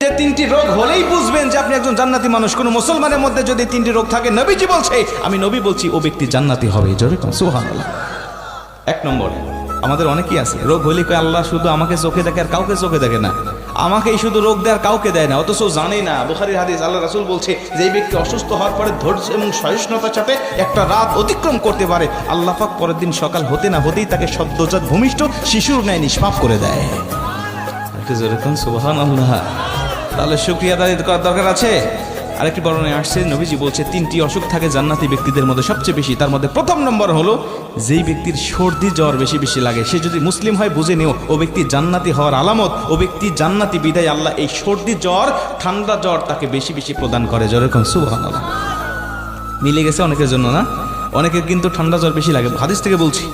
যে তিনটি রোগ হলেই বুঝবেন যে আপনি একজন জান্নাতি মানুষ। কোন মুসলমানের মধ্যে যদি তিনটি রোগ থাকে, নবীজি বলছে, আমি নবী বলছি, ও ব্যক্তি জান্নাতি হবে। জোরে কোন সুবহানাল্লাহ। এক নম্বর, আমাদের অনেকেই আছে রোগ হলে কয় আল্লাহ শুধু আমাকে চোখে দেখে আর কাউকে চোখে দেখে না, আমাকেই শুধু রোগ দেয় আর কাউকে দেয় না, অথচ জানে না। বুখারীর হাদিস, আল্লাহ রাসূল বলছে যে এই ব্যক্তি অসুস্থ হওয়ার পরে ধৈর্য এবং সহিষ্ণুতার সাথে একটা রাত অতিক্রম করতে পারে, আল্লাহ পাক পরের দিন সকাল হতে না হতেই তাকে সদ্যজাত ভূমিষ্ঠ শিশুর ন্যায় নিষ্পাপ করে দেয়। সুবহানাল্লাহ। তাহলে শুকরিয়া আদায় করার দরকার আছে। আরেকটি বর্ণনায় আসছে, নবীজি বলছে তিনটি অসুখ থাকে জান্নাতি ব্যক্তিদের মধ্যে সবচেয়ে বেশি। তার মধ্যে প্রথম নম্বর হলো, যেই ব্যক্তির সর্দি জ্বর বেশি বেশি লাগে, সে যদি মুসলিম হয় বুঝে নিও ও ব্যক্তি জান্নাতি হওয়ার আলামত, ও ব্যক্তি জান্নাতি। বিদায় আল্লাহ এই সর্দি জ্বর, ঠান্ডা জ্বর তাকে বেশি বেশি প্রদান করে। যেরকম সুবহানাল্লাহ। মিলে গেছে অনেকের জন্য না, অনেকের কিন্তু ঠান্ডা জ্বর বেশি লাগে। হাদিস থেকে বলছি,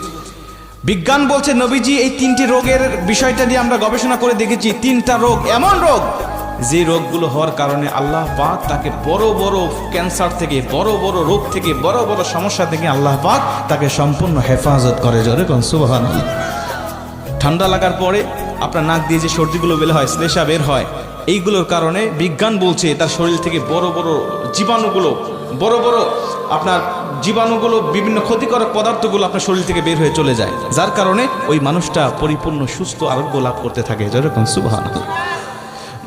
বিজ্ঞান বলছে, নবীজি এই তিনটি রোগের বিষয়টা নিয়ে আমরা গবেষণা করে দেখেছি। তিনটা রোগ এমন রোগ, যে রোগগুলো হওয়ার কারণে আল্লাহ পাক তাকে বড় বড় ক্যান্সার থেকে, বড় বড় রোগ থেকে, বড় বড় সমস্যা থেকে আল্লাহ পাক তাকে সম্পূর্ণ হেফাজত করে। জোরে কোন সুবহানাল্লাহ। ঠান্ডা লাগার পরে আপনার নাক দিয়ে যে সর্দিগুলো বের হয়, শ্লেষা বের হয়, এইগুলোর কারণে বিজ্ঞান বলছে তার শরীর থেকে বড় বড় জীবাণুগুলো, বড় বড় আপনার জীবাণুগুলো, বিভিন্ন ক্ষতিকারক পদার্থগুলো আপনার শরীর থেকে বের হয়ে চলে যায়, যার কারণে ওই মানুষটা পরিপূর্ণ সুস্থ আরোগ্য লাভ করতে থাকে। যেরকম সুবহানাল্লাহ।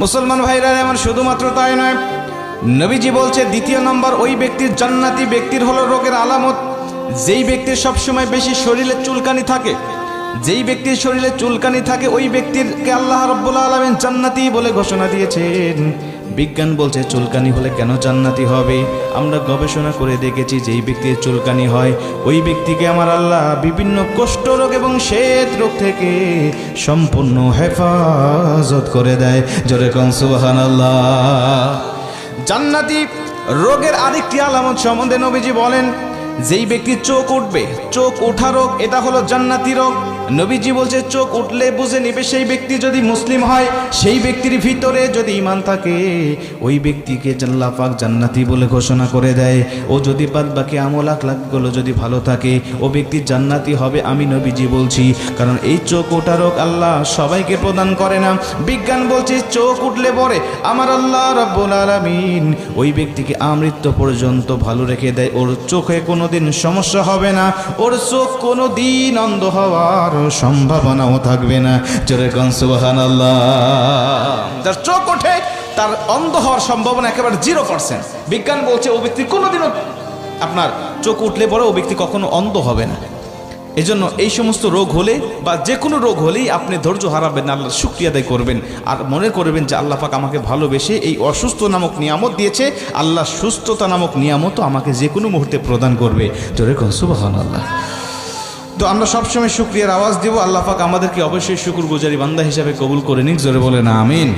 মুসলমান ভাইরা আমার, শুধুমাত্র তাই নয়, নবীজি বলছে দ্বিতীয় নম্বর, ওই ব্যক্তির জান্নাতি ব্যক্তির হলো রোগের আলামত, যেই ব্যক্তির সবসময় বেশি শরীরে চুলকানি থাকে। যেই ব্যক্তির শরীরে চুলকানি থাকে ওই ব্যক্তিরকে আল্লাহ রাব্বুল আলামিন জান্নাতি বলে ঘোষণা দিয়েছেন। বিজ্ঞান বলছে চুলকানি হলে কেন জান্নাতি হবে? আমরা গবেষণা করে দেখেছি, যেই ব্যক্তির চুলকানি হয় ওই ব্যক্তিকে আমার আল্লাহ বিভিন্ন কুষ্ঠ রোগ এবং শ্বেত রোগ থেকে সম্পূর্ণ হেফাজত করে দেয়। জোরে কোন সুবহানাল্লাহ। জান্নাতি রোগের আরেকটি আলামত সম্বন্ধে নবীজি বলেন, যেই ব্যক্তির চোখ উঠবে, চোখ ওঠা রোগ, এটা হলো জান্নাতি রোগ। নবীজি বলছে চোখ উঠলে বুঝে নেবে সেই ব্যক্তি যদি মুসলিম হয়, সেই ব্যক্তির ভিতরে যদি ঈমান থাকে, ওই ব্যক্তিকে আল্লাহ পাক জান্নাতি বলে ঘোষণা করে দেয়। ও যদি বাদ বাকি আমল আখলাকগুলো যদি ভালো থাকে, ও ব্যক্তি জান্নাতি হবে, আমি নবীজি বলছি। কারণ এই চোখ ওঠা রোগ আল্লাহ সবাইকে প্রদান করে না। বিজ্ঞান বলছে চোখ উঠলে পরে আমার আল্লাহ রাব্বুল আলামিন ওই ব্যক্তিকে আমৃত্যু পর্যন্ত ভালো রেখে দেয়। ওর চোখে কোনোদিন সমস্যা হবে না, ওর চোখ কোনোদিন অন্ধ হওয়ার সম্ভাবনাও থাকবে না। জোরে কোন সুবহানাল্লাহ। যার চোখ ওঠে তার অন্ধ হওয়ার সম্ভাবনা একেবারে 0%। বিজ্ঞান বলছে ও ব্যক্তি কোনোদিনও, আপনার চোখ উঠলে পরে ও ব্যক্তি কখনো অন্ধ হবে না। এজন্য এই সমস্ত রোগ হলে বা যে কোনো রোগ হলেই আপনি ধৈর্য হারাবেন না, আল্লাহর শুকরিয়া আদায় করবেন। আর মনে করবেন যে আল্লাহ পাক আমাকে ভালোবেসে এই অসুস্থ নামক নিয়ামত দিয়েছে, আল্লাহ সুস্থতা নামক নিয়ামতও আমাকে যে কোনো মুহূর্তে প্রদান করবে। জোরে কোন সুবহানাল্লাহ। তো আমরা সবসময় শুকরিয়ার আওয়াজ দেব। আল্লাহ পাক আমাদেরকে অবশ্যই শুকরগুজারি বান্দা হিসাবে কবুল করে নিক। জোরে বলেন আমিন।